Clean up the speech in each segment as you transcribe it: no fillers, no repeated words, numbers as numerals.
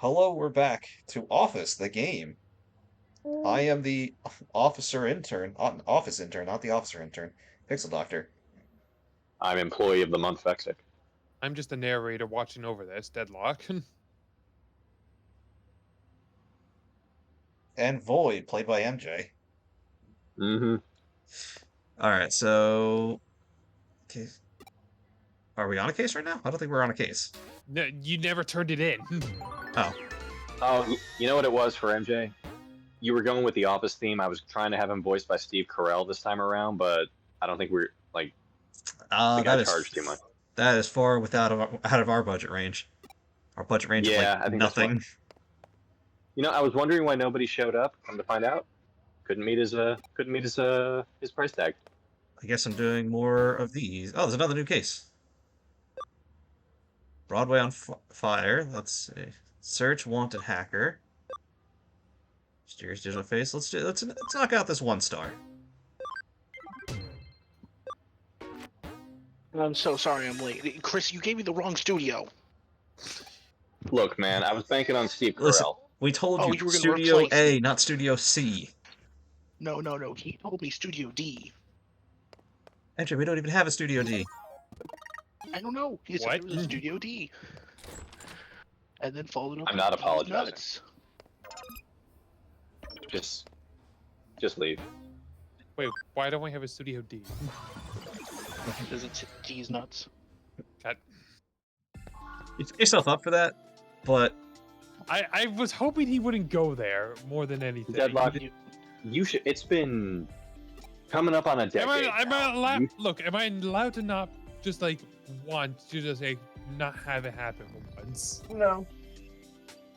Hello, we're back to Office, the game. I am the officer intern, office intern, not the officer intern. Pixel Doctor. I'm employee of the month, Vexic. I'm just the narrator watching over this, Deadlock. And Void, played by MJ. Mm-hmm. Alright, so... Okay. Are we on a case right now? I don't think we're on a case. No, you never turned it in. Oh. Oh, you know what it was for MJ? You were going with the Office theme. I was trying to have him voiced by Steve Carell this time around, but I don't think we're, like, the guy charged too much. That is far out of our budget range. Our budget range is like I think nothing. That's I was wondering why nobody showed up. Come to find out, couldn't meet his price tag. I guess I'm doing more of these. Oh, there's another new case. Broadway on fire. Let's see. Search wanted hacker. Mysterious digital face. Let's knock out this 1 star. I'm so sorry I'm late. Chris, you gave me the wrong studio. Look, man, I was banking on Steve Carell. Listen, we told you, you were gonna Studio replace A, me. not Studio C. No. He told me Studio D. Actually, we don't even have a Studio D. I don't know. He said it was a Studio D. And then followed up. I'm not apologizing. Nuts. Just leave. Wait, why don't we have a Studio D? Because it's D's nuts. That... You set yourself up for that, but... I was hoping he wouldn't go there more than anything. Deadlock, you should. It's been coming up on a decade. Am I allowed? Look, am I allowed to not just like want to just like not have it happen for once? No.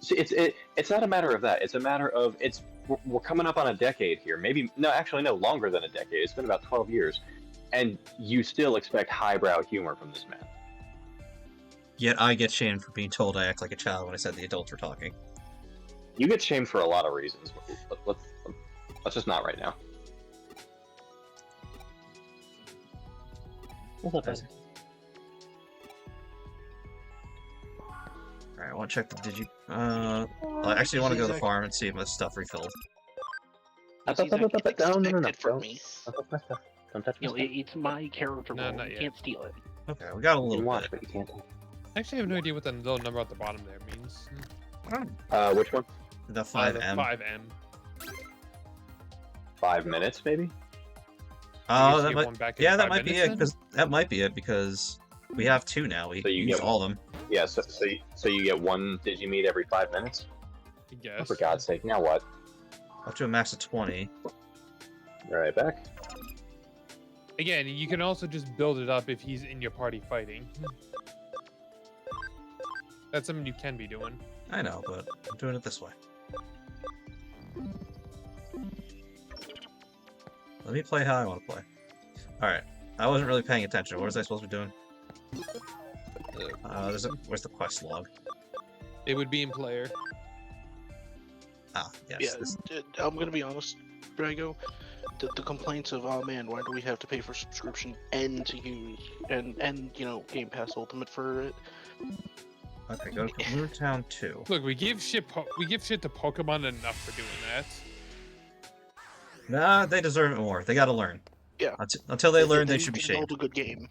See, it's not a matter of that. It's a matter of we're coming up on a decade here. Maybe no, actually no, longer than a decade. It's been about 12 years, and you still expect highbrow humor from this man. Yet I get shamed for being told I act like a child when I said the adults were talking. You get shamed for a lot of reasons. Let's just not right now. Alright, I want to check the I actually want to go to the farm and see if my stuff refilled. Expected from me. Don't touch my stuff. Don't touch my stuff. It's my character No, role. not You yet. can't steal it. Okay, we got a You little can watch, bit. but you can't. Actually, I have no idea what the little number at the bottom there means. Which one? The 5M. The 5M. 5 minutes, maybe. Oh, You that get might. one back in Yeah, that 5 might be minutes it. then? Because that might be it because we have 2 now. We So you use get all of them. Yeah. So you get one Digimeat every 5 minutes. I Oh, guess. for God's sake! Now what? Up to a max of 20. Right back. Again, you can also just build it up if he's in your party fighting. That's something you can be doing. I know, but I'm doing it this way. Let me play how I want to play. Alright. I wasn't really paying attention. What was I supposed to be doing? Where's the quest log? It would be in player. Ah, yes. Yeah, I'm gonna be honest, Drago. The complaints of, oh man, why do we have to pay for subscription and to use and Game Pass Ultimate for it? Okay, go to Moon Town 2. Look, we give shit to Pokemon enough for doing that. Nah, they deserve it more. They gotta learn. Yeah. Until they learn, they should be build shamed. a good game.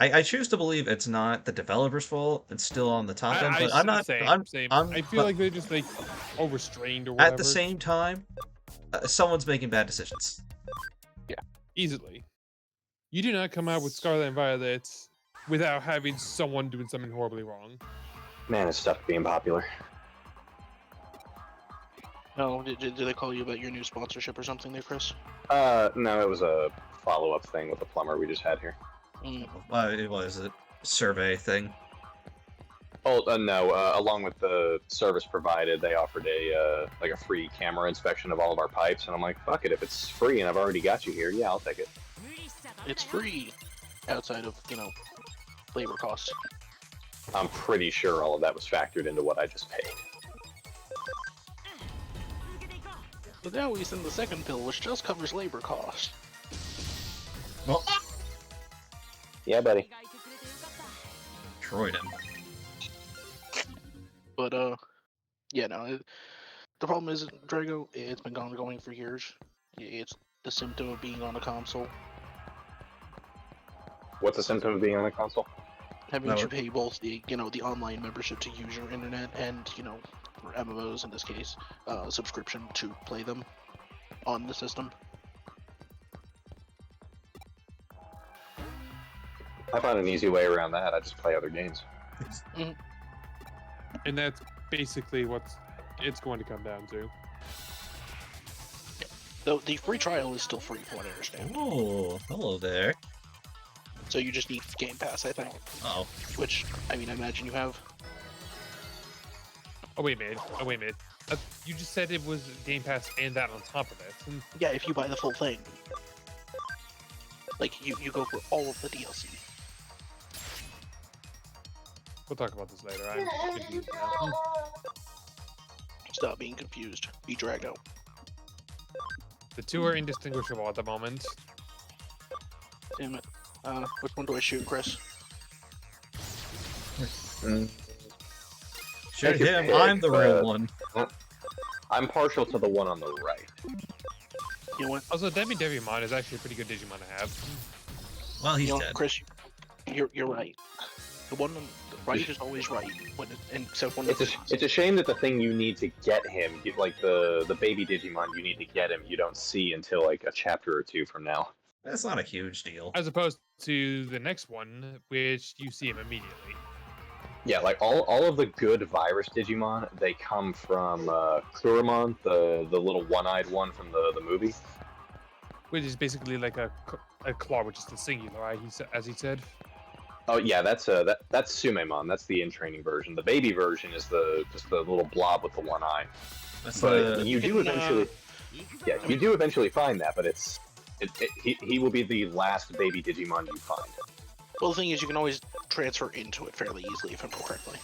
I choose to believe it's not the developer's fault. It's still on the top end, but I'm not. Same. I feel but like they're just like overstrained or whatever. at the same time, someone's making bad decisions. Yeah, easily. You do not come out with Scarlet and Violet without having someone doing something horribly wrong. Man, it's tough being popular. No, did they call you about your new sponsorship or something there, Chris? No, it was a follow-up thing with the plumber we just had here. It was a survey thing. Oh, no, along with the service provided, they offered a free camera inspection of all of our pipes, and I'm like, fuck it, if it's free and I've already got you here, yeah, I'll take it. It's free, outside of labor costs. I'm pretty sure all of that was factored into what I just paid. But now he's in the second bill, which just covers labor costs. Well, Yeah, buddy. destroyed him. But yeah, no. The problem is, Drago, it's been ongoing for years. It's the symptom of being on a console. What's a symptom of being on a console? Having No. to pay both the the online membership to use your internet and for MMOs in this case, subscription to play them on the system. I found an easy way around that. I just play other games. And that's basically what it's going to come down to. Though the free trial is still free, from what I understand. Oh, hello there. So you just need Game Pass, I think. Oh, Which, I mean, I imagine you have. Oh wait a minute. You just said it was Game Pass and that on top of it. Yeah, if you buy the full thing. Like, you go for all of the DLC. We'll talk about this later. I'm confused now. Stop being confused. Be Drago. The two are indistinguishable at the moment. Damn it. Which one do I shoot, Chris? shoot him. I'm the real one. I'm partial to the one on the right. You know what? Also, Digimon is actually a pretty good Digimon to have. Well, he's You know, dead. Chris, you're right. The one on the right is always right, except when It's a shame that the thing you need to get him, like the baby Digimon you need to get him, you don't see until like a chapter or two from now. That's not a huge deal. As opposed to the next one, which you see him immediately. Yeah, like all of the good virus Digimon, they come from Kuramon, the little one-eyed one from the movie. Which is basically like a claw, which is the singular, right? As he said. Oh yeah, that's Sumemon. That's the in-training version. The baby version is just the little blob with the one eye. That's But the you do eventually, you do eventually find that. But he will be the last baby Digimon you find. Well, the thing is, you can always transfer into it fairly easily, if I remember correctly.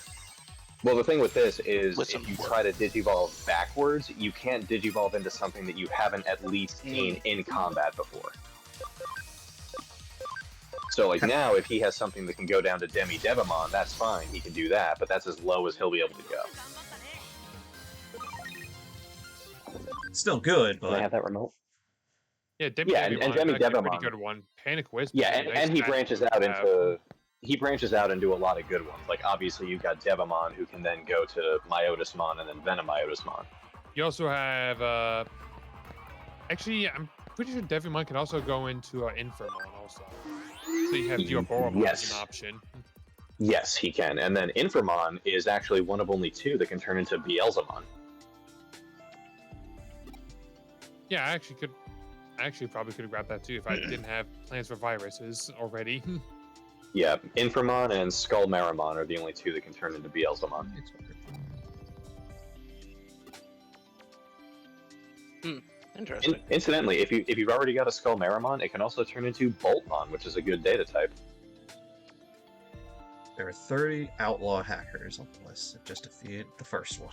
Well, the thing with this is, With if some you work. try to digivolve backwards, you can't digivolve into something that you haven't at least seen in combat before. So, like now, if he has something that can go down to Devimon, that's fine. He can do that, but that's as low as he'll be able to go. still good, Can I but have that remote? Yeah, and Digimon is actually a pretty Devimon. good one. Panic Whisper. Yeah, is a nice and he match branches to out have. into a lot of good ones. Like obviously you've got Devimon who can then go to Myotismon and then Venomyotismon. You also have actually, I'm pretty sure Devimon can also go into Infamon also. So you have Diaboromon Yes. as an option. Yes, he can. And then Infamon is actually one of only two that can turn into Beelzemon. Yeah, I actually probably could have grabbed that too if I didn't have plans for viruses already. Yeah, Infamon and Skullmarimon are the only two that can turn into Beelzemon. Interesting. Incidentally, if you've already got a Skullmarimon, it can also turn into Boltmon, which is a good data type. there are 30 outlaw hackers on the list. Just defeated the first one.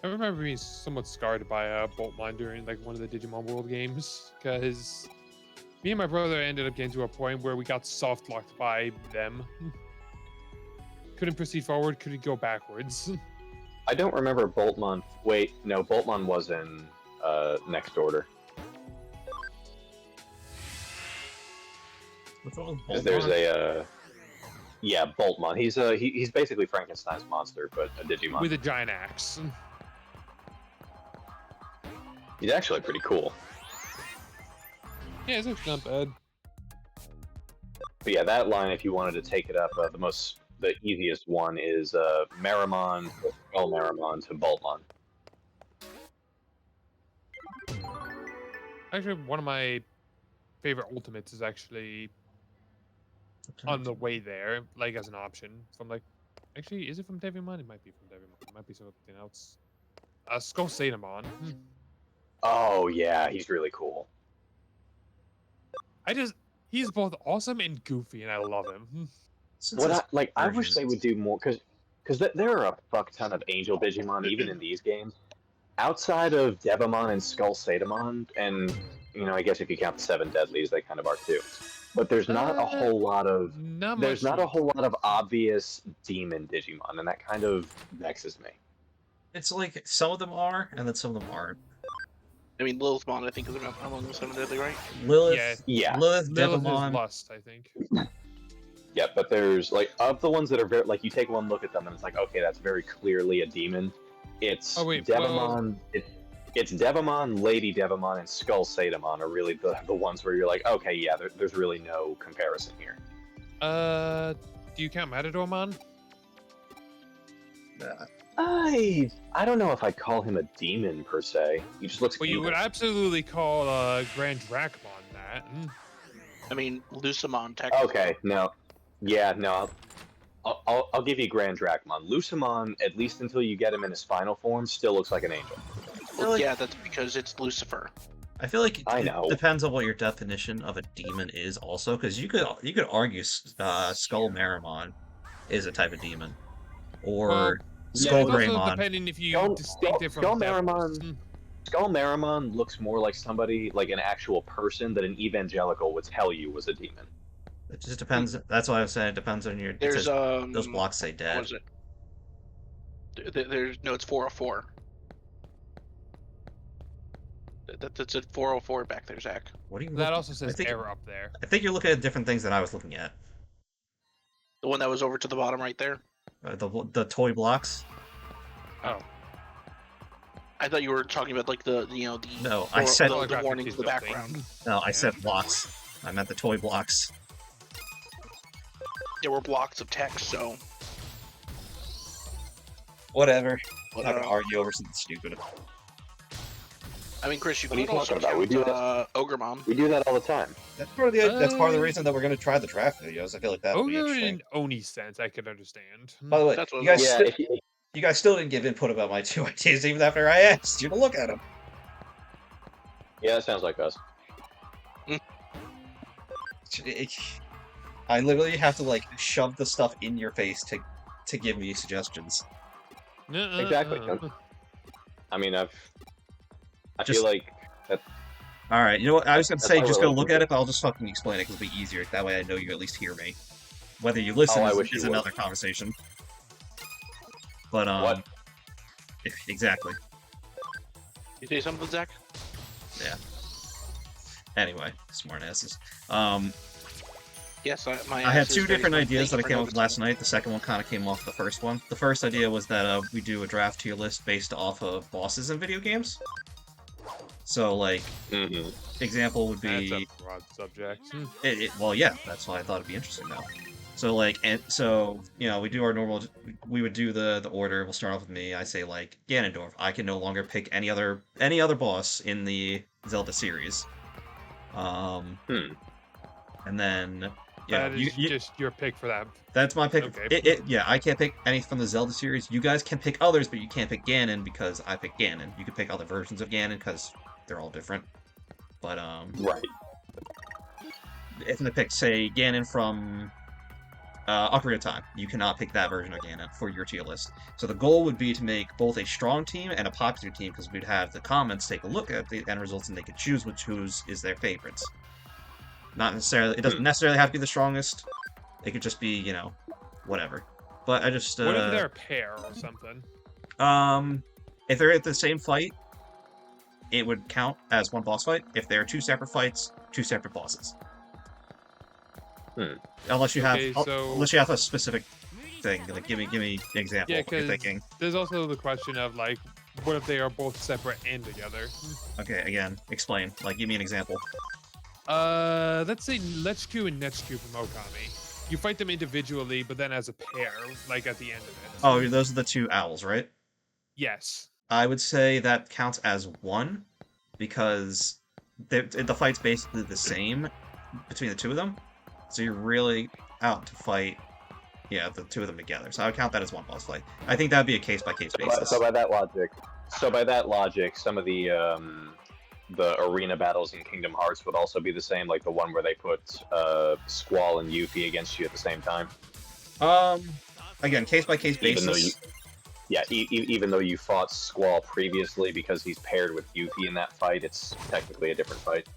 I remember being somewhat scarred by Boltmon during like one of the Digimon World games because me and my brother ended up getting to a point where we got soft locked by them. Couldn't proceed forward, couldn't go backwards. I don't remember Boltmon. Wait, no, Boltmon was in Next Order. What's wrong with 'Cause there's Boltmon? yeah, Boltmon. He's basically Frankenstein's monster, but a Digimon. With a giant axe. He's actually pretty cool. Yeah, it's actually not bad. But yeah, that line, if you wanted to take it up, the easiest one is Marimon to Skullmarimon to Boltmon. Actually, one of my favorite ultimates is actually on the way there, like as an option from like. Actually, is it from Devimon? It might be from Devimon. It might be something else. Skull Sadamon. Oh yeah, he's really cool. He's both awesome and goofy, and I love him. Since What it's I wish versions- they would do more, because there are a fuck ton of Angel Digimon even in these games. Outside of Devimon and Skull Sadamon, and I guess if you count the 7 Deadlies, they kind of are too. but there's not a whole lot of Not obvious demon Digimon, and that kind of vexes me. It's like some of them are, and then some of them aren't. I mean, Lilithmon, I think, is among the 7 deadly, right? Lilith, Yeah. Lilith, Lilith is Devamon. Lust, I think. Yeah, but there's like of the ones that are very like you take one look at them and it's like okay, that's very clearly a demon. It's Devamon. It's Devamon, Lady Devamon, and Skull Sadamon are really the ones where you're like, okay, yeah, there's really no comparison here. Do you count Matadormon? I don't know if I'd call him a demon per se. He just looks. Well, you would absolutely call Grand Dracmon that. I mean, Lucamon, technically. Okay, no. Yeah, no. I'll give you Grand Dracmon. Lucamon, at least until you get him in his final form, still looks like an angel. Well, yeah, that's because it's Lucifer. I feel like I it know. depends on what your definition of a demon is, also, because you could argue Skull Marimon is a type of demon, or Skull also Greymon. depending if you distinct it from Skull devils. Marimon. Skull Marimon looks more like somebody, like an actual person that an evangelical would tell you was a demon. It just depends. That's why I was saying it depends on your. There's those blocks say dead. What was it? There's no, it's 404. That's at 404 back there, Zach. What do you? That also says error up there. I think you're looking at different things than I was looking at. The one that was over to the bottom right there. The toy blocks. Oh. I thought you were talking about like the No, I said the warnings in the background. No, I said blocks. I meant the toy blocks. There were blocks of text, so whatever. I'm not gonna argue over something stupid. I mean, Chris, you What are you could also talking about? We count do Ogremon. We do that all the time. That's part of the. That's part of the reason that we're gonna try the draft videos. I feel like that would be Ogre interesting. in Oni sense, I could understand. By the way, That's what you guys, Yeah, you guys still didn't give input about my 2 ideas, even after I asked you to look at them. yeah, that sounds like us. I literally have to like shove the stuff in your face to give me suggestions. Exactly. I mean, I Just- feel like that. All right, you know what? I was gonna That's say how just we're go look looking at it, but I'll just fucking explain it because it'll be easier. That way, I know you at least hear me. Whether you listen I wish is you would. another conversation. But What? exactly. You say something, Zach? Yeah. Anyway, smart asses. Yes, I had 2 different ideas that I came up with last night. The second one kind of came off the first one. The first idea was that we do a draft tier list based off of bosses in video games. So, like, example would That's be... a broad subject. well, yeah, that's why I thought it'd be interesting, though. So, like, we do our normal... We would do the order. We'll start off with me. I say, like, Ganondorf. I can no longer pick any other boss in the Zelda series. And then... Yeah, that is just your pick for that. That's my pick. Okay. Yeah, I can't pick any from the Zelda series. You guys can pick others, but you can't pick Ganon because I picked Ganon. You can pick other versions of Ganon because they're all different. But, Right. if I pick, say, Ganon from Ocarina of Time, you cannot pick that version of Ganon for your tier list. So the goal would be to make both a strong team and a popular team because we'd have the comments take a look at the end results and they could choose whose is their favorites. Not necessarily. It doesn't necessarily have to be the strongest. It could just be, whatever. But I just. What if they're a pair or something? If they're at the same fight, it would count as one boss fight. If they're 2 separate fights, 2 separate bosses. Unless you have, unless you have a specific thing. Like, give me an example. Yeah, of what you're because thinking. there's also the question of like, what if they are both separate and together? Okay, again, explain. Like, give me an example. Let's say Lechku and Nechku from Okami. You fight them individually, but then as a pair, like at the end of it. Oh, those are the 2 owls, right? Yes. I would say that counts as 1 because the fight's basically the same between the 2 of them. So you're really out to fight, the 2 of them together. So I would count that as one boss fight. I think that would be a case-by-case basis. So by that logic, some of the arena battles in Kingdom Hearts would also be the same, like the one where they put Squall and Yuffie against you at the same time. Again, case-by-case basis. Even though you fought Squall previously because he's paired with Yuffie in that fight, it's technically a different fight.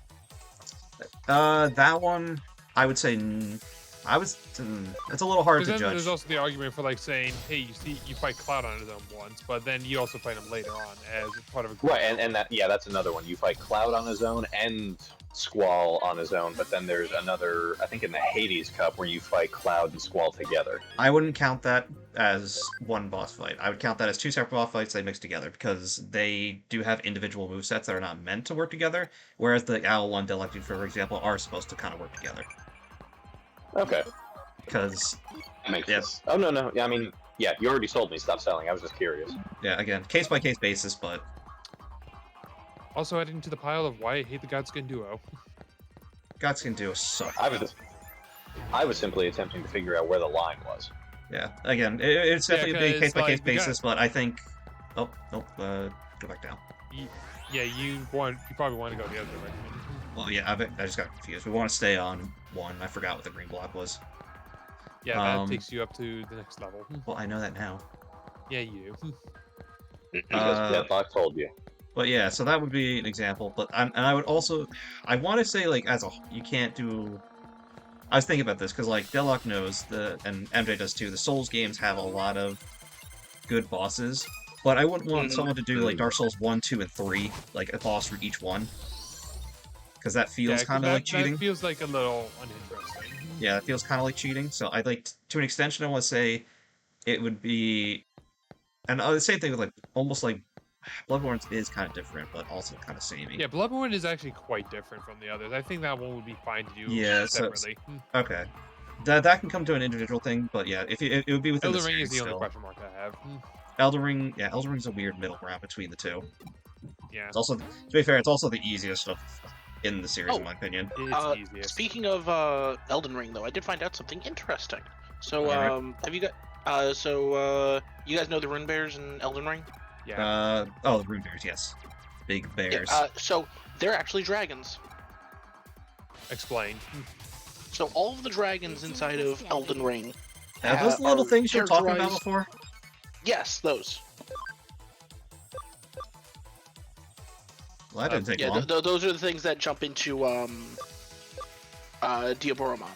That one, I would say it's a little hard Because to then judge. there's also the argument for like saying, hey, you fight Cloud on his own once, but then you also fight him later on as part of a group. Right, and that's another one. You fight Cloud on his own and Squall on his own, but then there's another, I think in the Hades Cup, where you fight Cloud and Squall together. I wouldn't count that as one boss fight. I would count that as two separate boss fights they mix together because they do have individual movesets that are not meant to work together, whereas the Owl and Deluxe, for example, are supposed to kind of work together. Okay. Because, That makes yeah. sense. Oh, no. Yeah, I mean, yeah, you already sold me. Stop selling. I was just curious. yeah, again, case-by-case basis, but Also adding to the pile of why I hate the Godskin duo. Godskin Duo suck. I was simply attempting to figure out where the line was. Yeah, again, it's definitely a 'cause, case-by-case like, we got- basis, but I think... Oh, go back down. Yeah, you probably want to go the other direction. Well, yeah, I just got confused. We want to stay on 1. I forgot what the green block was. Yeah, that takes you up to the next level. Well, I know that now. Yeah, you do. Because Deadlock told you. But yeah, so that would be an example. But and I would also, I want to say like you can't do. I was thinking about this because like Deadlock knows and MJ does too. The Souls games have a lot of good bosses, but I wouldn't want someone to do like Dark Souls 1, 2, and 3, like a boss for each one, because that feels kind of like cheating. That feels like a little uninteresting. Yeah, it feels kind of like cheating. So I'd like to an extension. I want to say it would be, and the same thing with like almost like. Bloodborne is kind of different, but also kind of samey. Yeah, Bloodborne is actually quite different from the others. I think that one would be fine to do separately. Okay. That can come to an individual thing, but yeah, it would be within Elden the Ring series is the only still. question mark I have. Elden Ring's a weird middle ground between the two. Yeah. It's also, to be fair, it's also the easiest stuff in the series, Oh. in my opinion. It's easiest. Speaking of Elden Ring, though, I did find out something interesting. So, Alright. have you got? You guys know the Rune Bears in Elden Ring? Yeah. The Rune Bears, yes. Big bears. Yeah, so they're actually dragons. Explain. So all of the dragons inside of Elden Ring. Are those the little are things you were talking about characterized- before? Yes, those. Well, that didn't take Yeah, long. those are the things that jump into Diaboromon.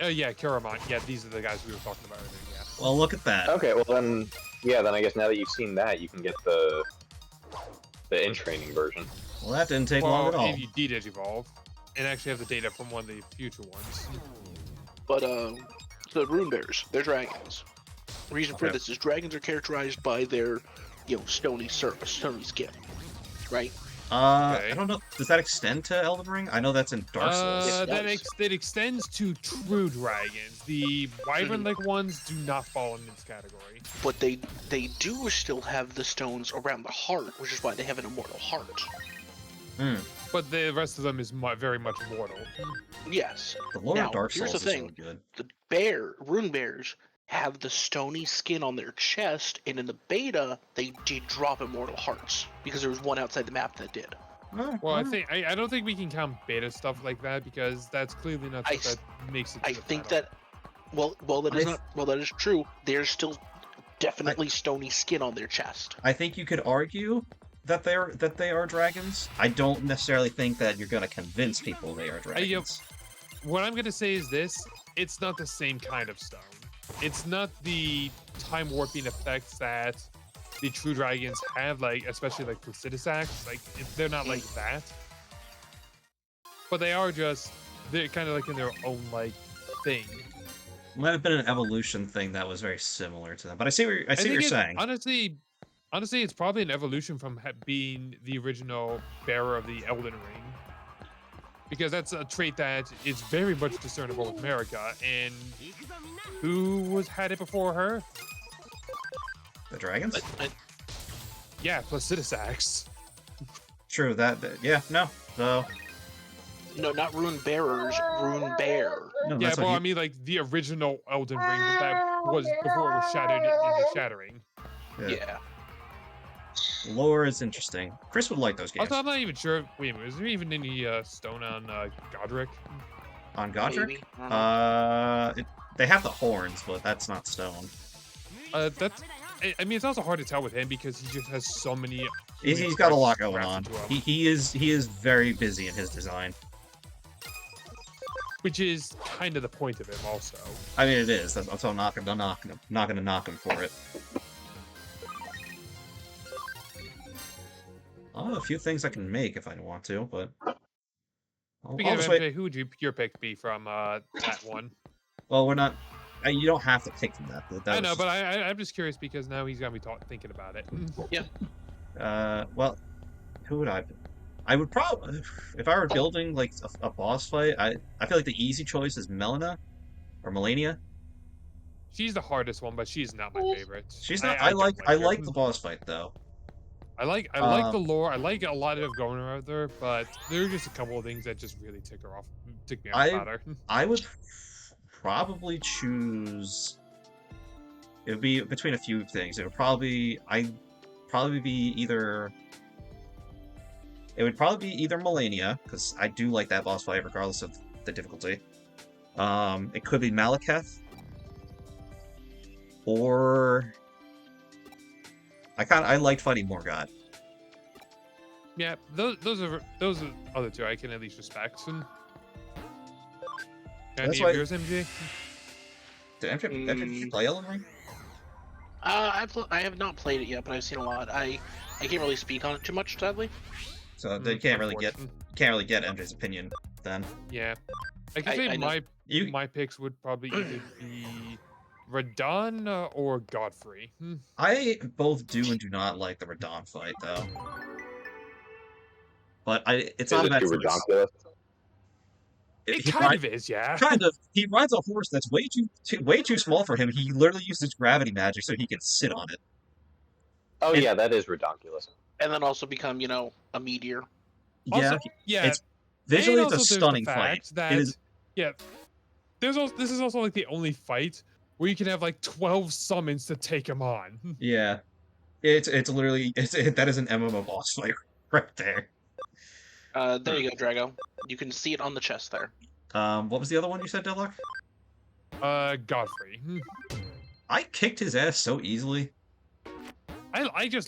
Yeah, Kiramon. Yeah, these are the guys we were talking about earlier. Yeah. Well, look at that. Okay, well then, yeah, then I guess now that you've seen that, you can get the in-training version. Well, that didn't take long at all. If you de-digivolve, and actually have the data from one of the future ones. But the Rune Bears, they're dragons. The reason for Okay. this is dragons are characterized by their, stony skin, right? I don't know. Does that extend to Elden Ring? I know that's in Dark Souls. Yes, it That does. it extends to true dragons. The wyvern-like ones do not fall in this category. But they do still have the stones around the heart, which is why they have an immortal heart. Hmm. But the rest of them is very much mortal. Yes. The lore Now, of Dark here's Souls the is thing. really good. The Rune Bears have the stony skin on their chest, and in the beta, they did drop immortal hearts because there was one outside the map that did. Well, I don't think we can count beta stuff like that because that's clearly not I stuff that makes it. I to the think final. that that is true. There's still definitely stony skin on their chest. I think you could argue that they are dragons. I don't necessarily think that you're going to convince people they are dragons. What I'm gonna say is this: it's not the same kind of stone. It's not the time warping effects that the true dragons have, like especially like Placidusax. Like they're not like that, but they're kind of like in their own like thing. Might have been an evolution thing that was very similar to them, but I see what you're think saying. Honestly, it's probably an evolution from being the original bearer of the Elden Ring, because that's a trait that is very much discernible with America. And who had it before her? The dragons? Yeah, Placidusax. True. No. So No, not Rune Bearers, Rune Bear. no, Yeah, that's well, what I mean, like the original Elden Ring that was before it was shattered into shattering. Yeah. lore is interesting. Chris would like those games. Also, I'm not even sure. Wait a minute, is there even any stone on Godric? On Godric? Maybe. I don't know. They have the horns, but that's not stone. That's. I mean, it's also hard to tell with him because he just has so many. He's got a lot going wrapped on. into him. He is very busy in his design. which is kind of the point of him, also. I mean, it is. So I'm not gonna knock him for it. I have a few things I can make if I want to, but Speaking I'll of just MJ, wait. who would your pick be from that one? Well, we're not. You don't have to pick from that. That I was know, just, but I'm just curious because now he's gonna be thinking about it. well, who would I? I would probably, if I were building like a boss fight, I feel like the easy choice is Melina or Melania. She's the hardest one, but she's not my favorite. She's not. I don't I her. like the boss fight though. I like the lore. I like a lot of going around there, but there are just a couple of things that just really tick me off about her. I would probably choose. It would be between a few things. It would probably be either. It would probably be either Melania, because I do like that boss fight regardless of the difficulty. It could be Malekith, or I liked fighting Morgott. Yeah, those are other two I can at least respect. That's Any why- of yours, MJ? Did MJ play Elden Ring? I have not played it yet, but I've seen a lot. I can't really speak on it too much, sadly. So they can't really get MJ's opinion then. Yeah, I can say I know. my picks would probably either be Radon or Godfrey. I both do and do not like the Radon fight though. But it's not a bad too choice. ridiculous. It kind of is, yeah. Kind of. He rides a horse that's way too small for him. He literally uses gravity magic so he can sit on it. Oh And- yeah, that is ridiculous. And then also become, a meteor. Also, yeah. It's visually and it's a also there's the stunning fight. fact that, It is. yeah. This is also like the only fight where you can have like 12 summons to take him on. Yeah. It's literally that is an MMO boss fight right there. There you go, Drago. You can see it on the chest there. What was the other one you said, Deadlock? Godfrey. I kicked his ass so easily. I do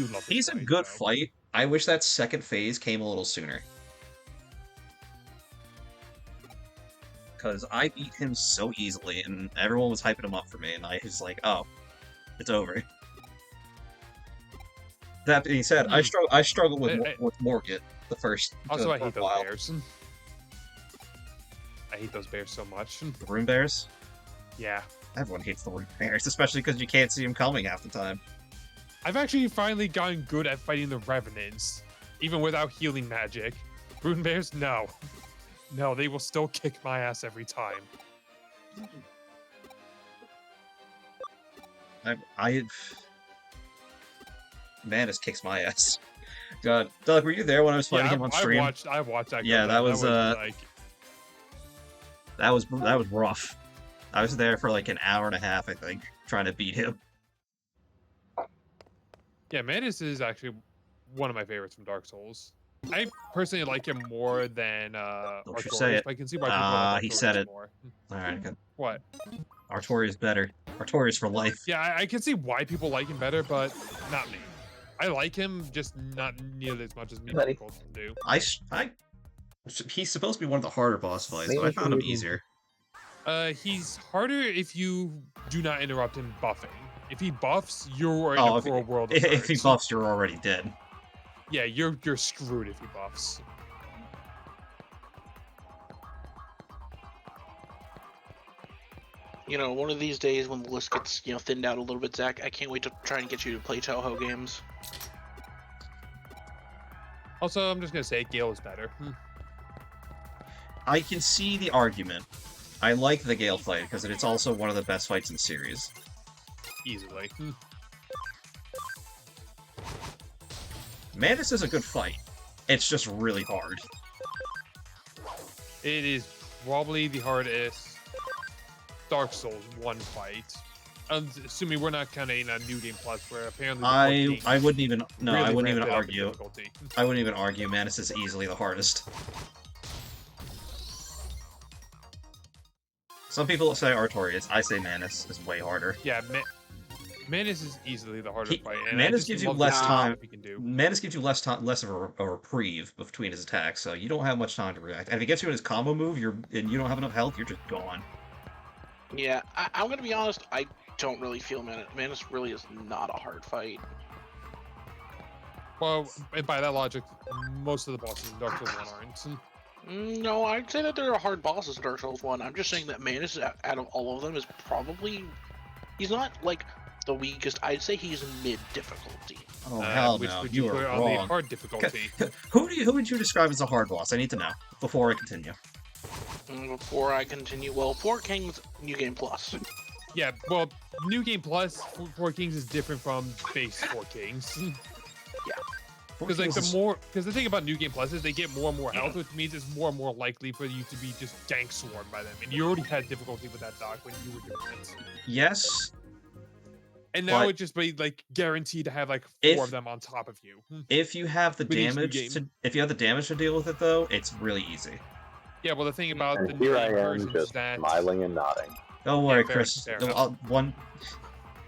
love. This He's a fight, good though. fight. I wish that second phase came a little sooner. Because I beat him so easily, and everyone was hyping him up for me, and I was like, oh, it's over. That being said, I struggle with Morgott the first Also, I for a hate those while. bears. I hate those bears so much. The Rune Bears? Yeah. Everyone hates the Rune Bears, especially because you can't see them coming half the time. I've actually finally gotten good at fighting the Revenants, even without healing magic. Rune bears, no. No, they will still kick my ass every time. Manus kicks my ass. God, Doug, were you there when I was fighting him on stream? I watched that. Yeah, that was like, that was rough. I was there for like an hour and a half, I think, trying to beat him. yeah, Manus is actually one of my favorites from Dark Souls. I personally like him more than Don't you Artorias, say it. but I can see why people like He Artorias said it. more. All right, good. What? Artorias better. Artorias for life. Yeah, I can see why people like him better, but not me. I like him, just not nearly as much as me Buddy. people do. He's supposed to be one of the harder boss fights, but I found him easier. He's harder if you do not interrupt him buffing. If he buffs, you're in Oh, a if cruel world of If he hurt. buffs, you're already dead. Yeah, you're screwed if he buffs. One of these days when the list gets, thinned out a little bit, Zach, I can't wait to try and get you to play Toho games. Also, I'm just gonna say Gale is better. I can see the argument. I like the Gale fight because it's also one of the best fights in the series. Easily. Manus is a good fight. It's just really hard. It is probably the hardest Dark Souls 1 fight. Assuming we're not counting a New Game Plus, where apparently I wouldn't even I wouldn't even ramped it up in argue. difficulty. I wouldn't even argue. Manus is easily the hardest. Some people say Artorias. I say Manus is way harder. Yeah, Manus is easily the harder fight. And Manus I just gives you love less the time. stuff he can do. Manus gives you less of a reprieve between his attacks, so you don't have much time to react. And if he gets you in his combo move, and you don't have enough health, you're just gone. Yeah, I'm gonna be honest. I don't really feel Manus. Manus really is not a hard fight. Well, and by that logic, most of the bosses in Dark Souls 1 aren't. No, I'd say that there are hard bosses in Dark Souls 1. I'm just saying that Manus, out of all of them, is probably... He's not, like, the weakest. I'd say he's mid-difficulty. Oh, hell which no. would You you are put on the wrong. hard difficulty? Who would you describe as a hard boss? I need to know before I continue. Before I continue, well, 4 Kings, New Game Plus. Yeah, well, New Game Plus, 4 Kings is different from base 4 Kings. Because like because the thing about New Game Plus is they get more and more health, which means it's more and more likely for you to be just gank swarmed by them. And you already had difficulty with that doc when you were doing it. Yes. And now But it just be like guaranteed to have like 4 of them on top of you. If you have the With each new damage game. if you have the damage to deal with it though, it's really easy. Yeah, well the thing about And the New here Game I am, version is just that smiling and nodding. Don't worry, fair- Chris. fair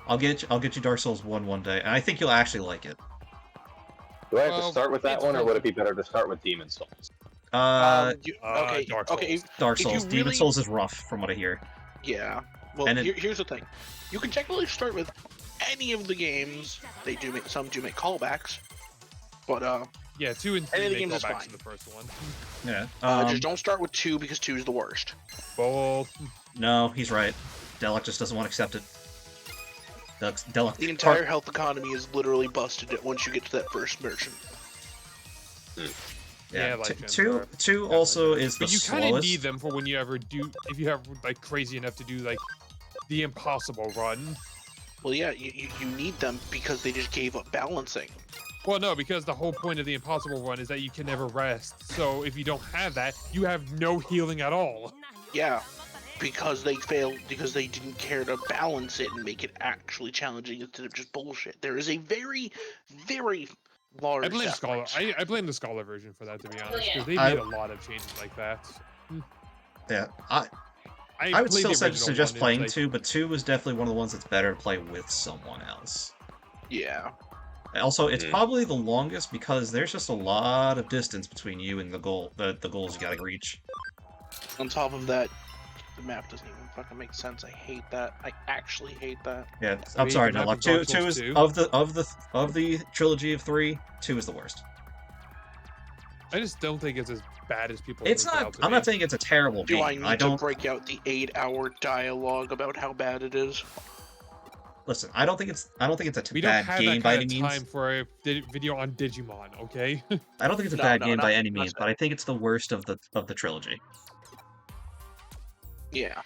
I'll get you Dark Souls 1 one day, and I think you'll actually like it. Do I have Well, to start with that it's one, or fun. would it be better to start with Demon Souls? Okay, Dark okay. Souls. Dark if you Souls. Demon really- Souls is rough, from what I hear. Yeah. Well, And here's the thing. You can technically start with any of the games. Some do make callbacks, but yeah, 2 and 3 Any of the make games is callbacks fine. to the first one. Yeah. just don't start with 2 because 2 is the worst. Well, No, he's right. Delic just doesn't want to accept it. Delic. The entire health economy is literally busted once you get to that first merchant. Yeah, Yeah. like Two also is the but you kind of slowest. need them for when you ever do, if you have like crazy enough to do like the impossible run. Well, yeah, you need them because they just gave up balancing. Well, no, because the whole point of the impossible run is that you can never rest. So if you don't have that, you have no healing at all. Yeah, because they failed, because they didn't care to balance it and make it actually challenging instead of just bullshit. There is a very, very large I blame Scholar. difference. I blame the Scholar version for that, to be honest, because they I- made a lot of changes like that. Yeah. I would played still the original suggest one, and playing it's 2, but 2 is definitely one of the ones that's better to play with someone else. Yeah. Also, it's probably the longest because there's just a lot of distance between you and the goals you gotta reach. On top of that, the map doesn't even fucking make sense. I hate that. I actually hate that. Yeah, I I'm mean, sorry, the map no. in Two Dark Souls is 2. of the trilogy of 3. 2 is the worst. I just don't think it's as bad as people. It's make it not. out to I'm be. not saying it's a terrible Do game. I need to break out the 8-hour dialogue about how bad it is? Listen. I don't think it's a We don't bad have game that by kind any of means. time for a video on Digimon, okay? I don't think it's a No, bad no, game not- by any not means, saying. but I think it's the worst of the trilogy. Yeah.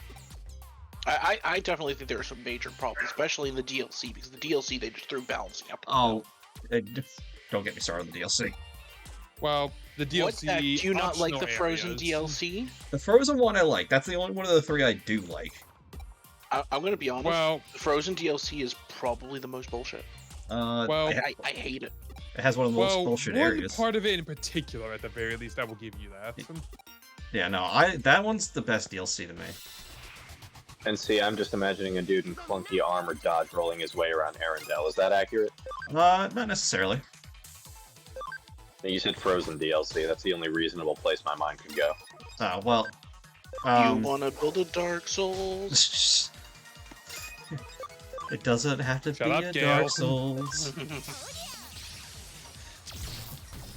I definitely think there are some major problems, especially in the DLC, because the DLC they just threw balancing up. Oh, don't get me started on the DLC. Well, the What? DLC. Do you not like the optional Frozen areas. DLC? The Frozen one I like. That's the only one of the 3 I do like. I'm gonna be honest. Well, The Frozen DLC is probably the most bullshit. well, I hate it. It has one of the most well, bullshit one areas. part of it in particular, at the very least, I will give you that. Yeah, no, that one's the best DLC to me. And see, I'm just imagining a dude in clunky armor dodge rolling his way around Arendelle. Is that accurate? Not necessarily. You said Frozen DLC. That's the only reasonable place my mind could go. Well, You wanna build a Dark Souls? it doesn't have to Shut be up, a Gale. Dark Souls.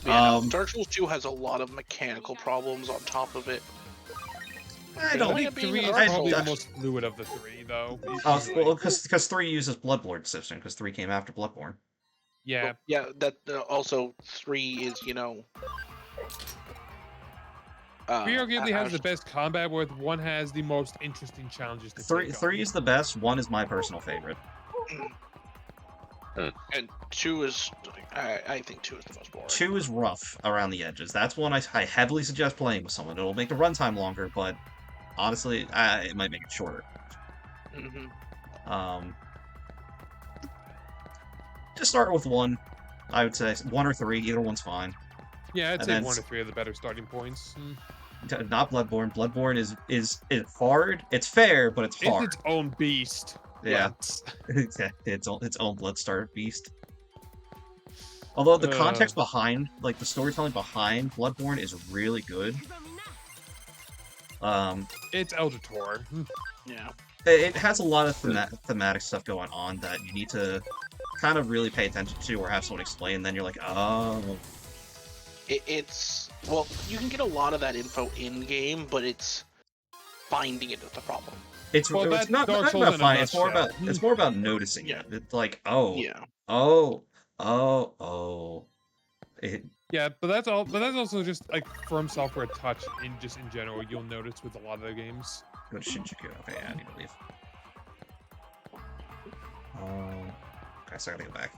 Yeah, no, Um, Dark Souls 2 has a lot of mechanical problems on top of it. I I don't. think being 3 is I- probably I- the most fluid of the 3, though. Well, because 3 uses Bloodborne system, because 3 came after Bloodborne. Yeah, Yeah, that also 3 is, 3 arguably I has the best combat, where 1 has the most interesting challenges to take on. 3 is the best. 1 is my personal favorite. and 2 is, I think 2 is the most boring. 2 is rough around the edges. That's one I heavily suggest playing with someone. It'll make the runtime longer, but honestly, it might make it shorter. Mhm. Just start with 1. I would say 1 or 3. Either one's fine. Yeah, I'd And say then 1 or 3 are the better starting points. Not Bloodborne. Bloodborne is hard. It's fair, but it's It's hard. its own beast. Yeah. What? Exactly. Its own Bloodstar beast. Although the context behind, like the storytelling behind Bloodborne is really good. It's Eldator. Yeah. It has a lot of thematic stuff going on that you need to kind of really pay attention to or have someone explain. Then you're like, oh. It's well, you can get a lot of that info in game, but it's finding it that's the problem. It's not about finding. It's more about noticing Yeah. it. It's like, oh, Yeah. oh, oh, oh. Yeah, but that's all. But that's also just like From Software touch in general. You'll notice with a lot of their games. Go to Shinjuku. Okay, yeah, I need to leave. Okay, so I gotta go back.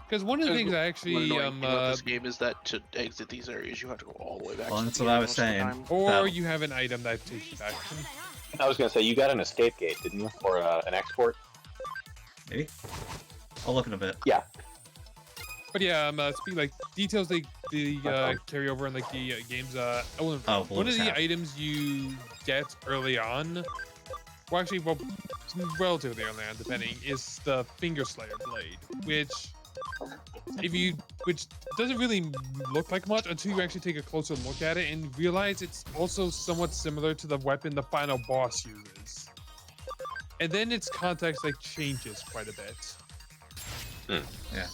Because one of the things I actually about this game is that to exit these areas, you have to go all the way back. Well, to that's the what I end was most of the saying. time. Or you have an item that takes you back. I was gonna say you got an escape gate, didn't you, or an export? Maybe. I'll look in a bit. Yeah. But yeah, speaking like details they carry over in like the games. One of the items you get early on, well, actually, well, relatively early on, depending, is the Finger Slayer blade, which doesn't really look like much until you actually take a closer look at it and realize it's also somewhat similar to the weapon the final boss uses. And then its context like changes quite a bit. Yeah,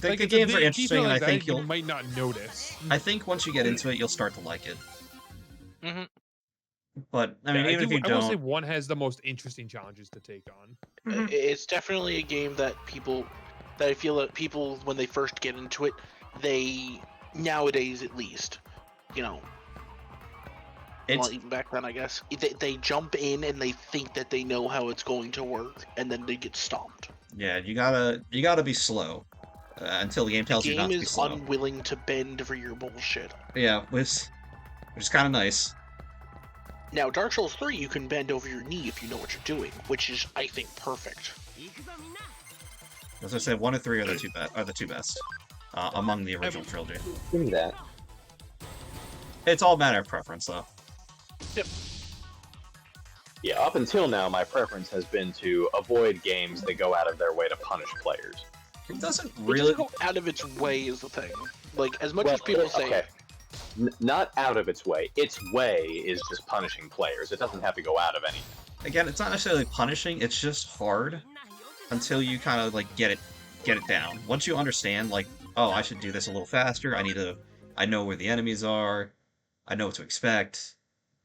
the games are interesting, and I think you might not notice. I think once you get into it, you'll start to like it. Mm-hmm. But I mean, even if you don't, I will say one has the most interesting challenges to take on. It's definitely a game that I feel that people when they first get into it, they nowadays at least, well, even back then I guess they jump in and they think that they know how it's going to work, and then they get stomped. Yeah, you gotta be slow until the game tells you not to be slow. The game is unwilling to bend for your bullshit. Yeah, which is kind of nice. Now, Dark Souls 3, you can bend over your knee if you know what you're doing, which is, I think, perfect. As I said, 1 or 3 are the two best among the original trilogy. Give me that. It's all a matter of preference, though. Yep. Yeah, up until now, my preference has been to avoid games that go out of their way to punish players. It doesn't It really doesn't go out of its way is the thing. Like, as much as people say... Okay. Not out of its way. Its way is just punishing players. It doesn't have to go out of anything. Again, it's not necessarily punishing, it's just hard until you kind of, like, get it down. Once you understand, like, oh, I should do this a little faster, I know where the enemies are, I know what to expect...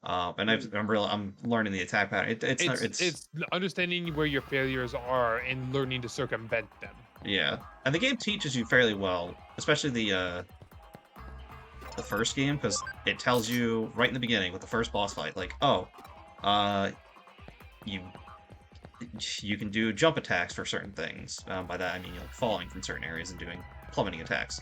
and I'm learning the attack pattern. It's understanding where your failures are and learning to circumvent them. Yeah, and the game teaches you fairly well, especially the first game, because it tells you right in the beginning with the first boss fight, like, oh, you can do jump attacks for certain things. By that I mean like falling from certain areas and doing plummeting attacks.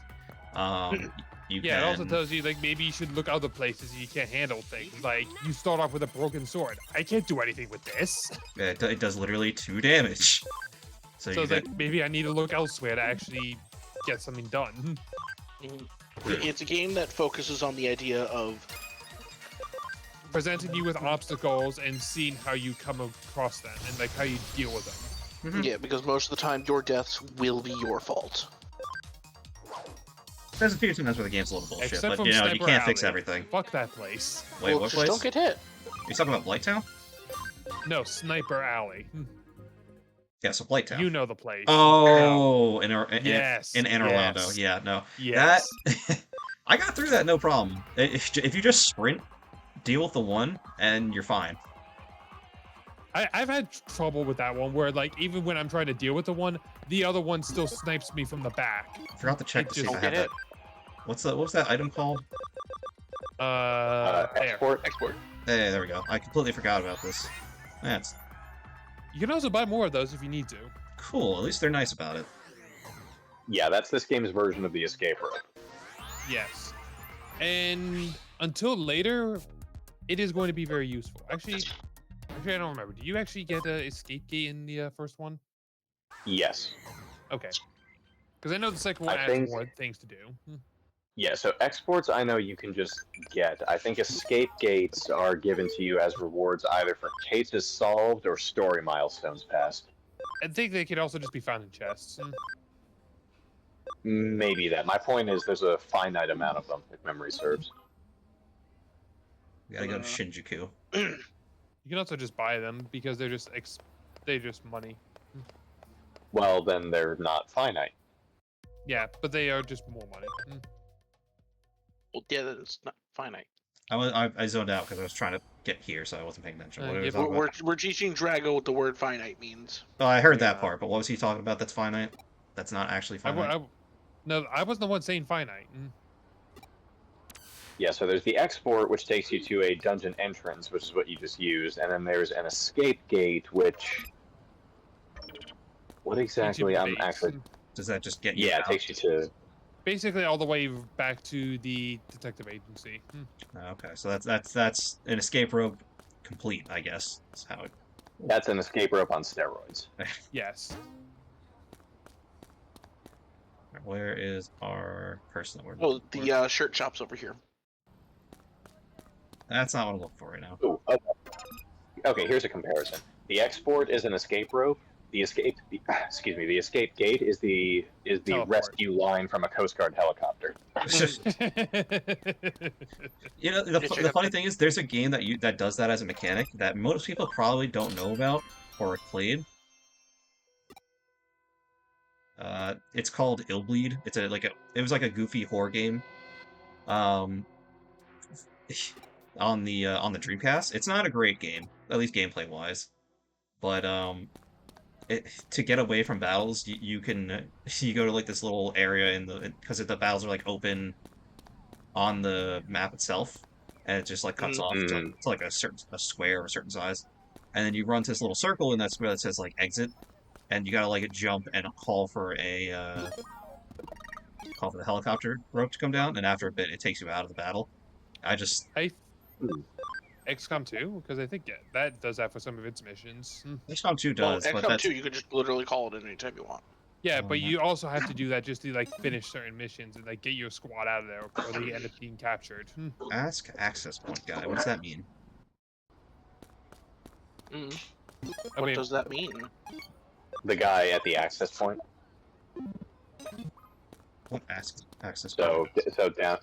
It also tells you, like, maybe you should look other places you can't handle things. Like, you start off with a broken sword. I can't do anything with this. Yeah, it does literally 2 damage. So it's like, maybe I need to look elsewhere to actually get something done. It's a game that focuses on the idea of... presenting you with obstacles and seeing how you come across them and, like, how you deal with them. Yeah, because most of the time, your deaths will be your fault. There's a few times where the game's a little bullshit, Except but you Sniper can't fix Alley. everything. Fuck that place. Wait, well, what just place? don't get hit. You talking about Blighttown? No, Sniper Alley. Yeah, so Blighttown. You know the place. Oh, yes. in Anne Orlando. Yes. Yeah, no. Yes. That I got through that no problem. If you just sprint, deal with the one, and you're fine. I've had trouble with that one where, like, even when I'm trying to deal with the one, the other one still snipes me from the back. I forgot to check to see if I Don't have get that. What was that item called? Export. Hey, there we go. I completely forgot about this. That's You can also buy more of those if you need to. cool. At least they're nice about it. Yeah, that's this game's version of the escape rope. Yes. And until later, it is going to be very useful. Actually, I don't remember. Do you actually get an escape gate in the first one? Yes. Okay. Because I know the second one I has think- more things to do. Yeah, so exports I know you can just get. I think escape gates are given to you as rewards either for cases solved or story milestones passed. I think they could also just be found in chests. Maybe that. My point is there's a finite amount of them, if memory serves. We gotta go to Shinjuku. You can also just buy them because they're just money. Well, then they're not finite. Yeah, but they are just more money. Well, yeah, that's not finite. I zoned out because I was trying to get here, so I wasn't paying attention. What are we yeah, talking about? We're teaching Drago what the word finite means. Oh, I heard Yeah. that part, but what was he talking about? That's finite. That's not actually finite. No, I wasn't the one saying finite. Yeah, so there's the export, which takes you to a dungeon entrance, which is what you just used, and then there's an escape gate, which... What exactly? I'm actually... Does that just get you? Yeah, out? it takes you to... Basically, all the way back to the detective agency. Okay, so that's an escape rope complete, I guess. That's how it. That's an escape rope on steroids. Yes. Where is our person that we're Oh, looking for? the shirt shop's over here. That's not what I'm looking for right now. Ooh, okay, here's a comparison. The export is an escape rope. The escape gate is the Teleport. rescue line from a Coast Guard helicopter. You know, the funny thing is, there's a game that does that as a mechanic that most people probably don't know about or played. It's called Illbleed. It was like a goofy horror game. On the Dreamcast. It's not a great game, at least gameplay wise. But to get away from battles, you can you go to like this little area because the battles are like open on the map itself, and it just like cuts off to like a square of a certain size, and then you run to this little circle in that square that says like exit, and you gotta like jump and call for the helicopter rope to come down, and after a bit it takes you out of the battle. XCOM 2, because I think that does that for some of its missions. XCOM 2 does, well, but XCOM that's 2, you could just literally call it anytime you want. Yeah, but you also have to do that just to like finish certain missions and like get your squad out of there, or they end up being captured. Ask access point guy. What does that mean? What does that mean? The guy at the access point. What access So point? so down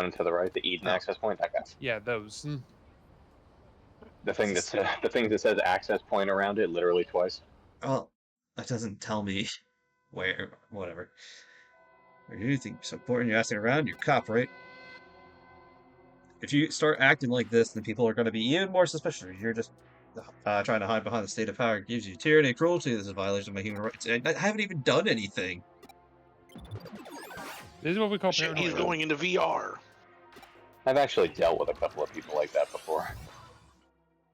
and to the right, the Eden access point. That guy. Yeah, those. The thing that says access point around it literally twice. Well, that doesn't tell me where. Whatever. You think it's important? You're asking around. You're a cop, right? If you start acting like this, then people are going to be even more suspicious. You're just trying to hide behind the state of power. It gives you tyranny and cruelty. This is a violation of my human rights. I haven't even done anything. This is what we call Shit, paranoia. he's going into VR. I've actually dealt with a couple of people like that before.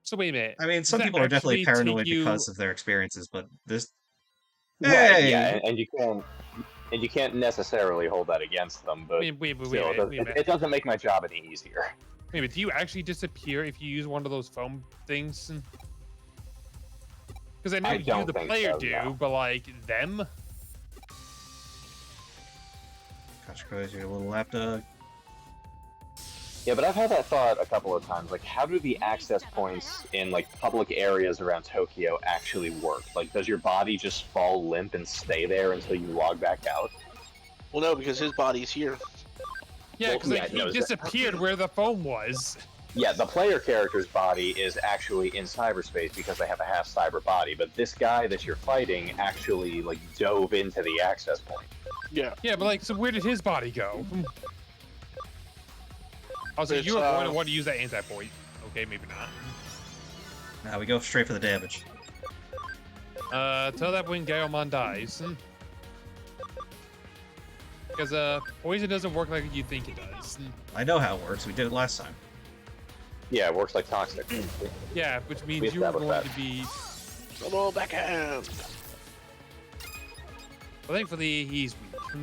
So wait a minute. I mean, some Does people that are definitely actually paranoid take you- because of their experiences, but this. Right, Hey! yeah, and you can't necessarily hold that against them, but Wait a still, minute. it doesn't make my job any easier. Wait a minute, do you actually disappear if you use one of those foam things? Because I know I you, don't the think player, so, do, no. but like them. Gosh, Christ, you're a little lapdog. Yeah, but I've had that thought a couple of times. Like, how do the access points in like public areas around Tokyo actually work? Like, does your body just fall limp and stay there until you log back out? Well, no, because his body's here. Yeah, because Well, like, yeah, no, he disappeared where the foam was. Yeah, the player character's body is actually in cyberspace because they have a half cyber body, but this guy that you're fighting actually like dove into the access point. Yeah. Yeah, but like, so where did his body go? Also, you were going to want to use that anti-point. Okay, maybe not. Now we go straight for the damage. Tell that when Gaomon dies. Because poison doesn't work like you think it does. I know how it works. We did it last time. Yeah, it works like toxic. Yeah, which means We you were going established to be. Double backhand. Well, thankfully, he's weak.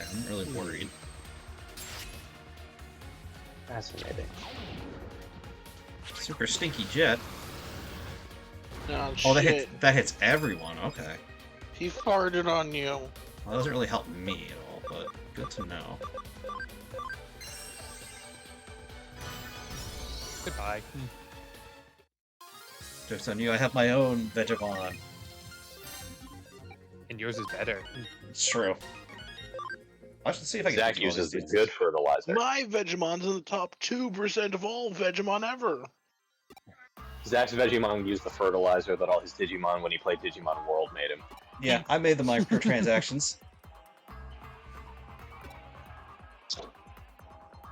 I'm really worried. Fascinating. Super stinky jet. Oh, Oh, shit. that hits everyone. Okay. He farted on you. Well, it doesn't really help me at all, but good to know. Goodbye. Just on you, I have my own Digimon. And yours is better. It's true. I should see if I can. Zach do all uses these the things. good fertilizer. My Vegemon's in the top 2% of all Vegemon ever. Zach's Vegemon used the fertilizer that all his Digimon, when he played Digimon World, made him. Yeah, I made the microtransactions.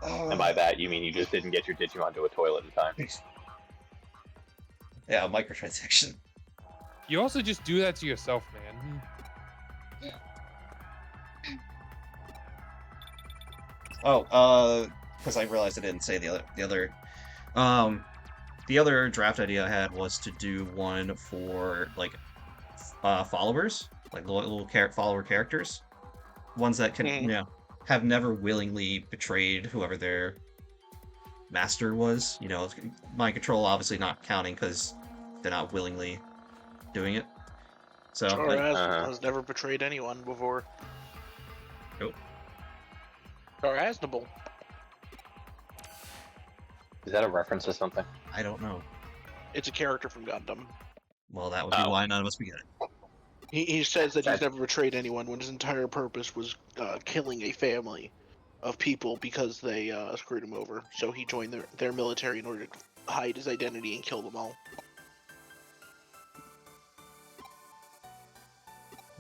And by that, you mean you just didn't get your Digimon to a toilet in time. Yeah, microtransaction. You also just do that to yourself, man. Oh, because I realized I didn't say the other draft idea I had was to do one for like followers, like little follower characters, ones that can have never willingly betrayed whoever their master was. Mind control obviously not counting because they're not willingly doing it. So Has never betrayed anyone before. Nope. Or Asnable. Is that a reference to something? I don't know. It's a character from Gundam. Well, that would be why none of us would get it. He says that he's never betrayed anyone when his entire purpose was killing a family of people because they screwed him over. So he joined their military in order to hide his identity and kill them all.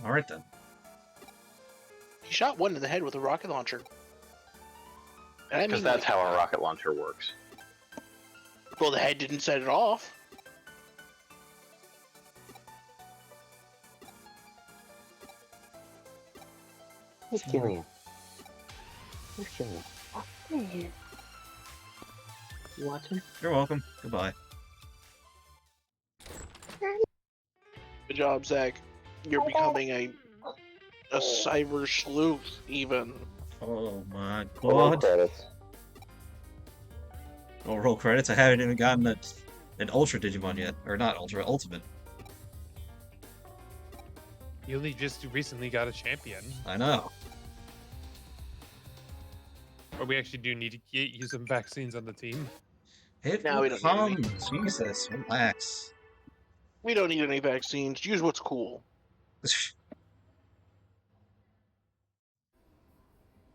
Alright then. He shot one in the head with a rocket launcher. And I Because mean, that's how a rocket launcher works. well, the head didn't set it off. Who's killing you? Who's killing you? You watching? You're welcome. Goodbye. Good job, Zach. You're becoming a cyber sleuth, even. Oh my Roll god. credits. Oh, roll credits. I haven't even gotten an Ultra Digimon yet. Or not Ultra, Ultimate. You only just recently got a champion. I know. But we actually do need to get you some vaccines on the team. It No, we will don't need come. Jesus, relax. We don't need any vaccines. Use what's cool.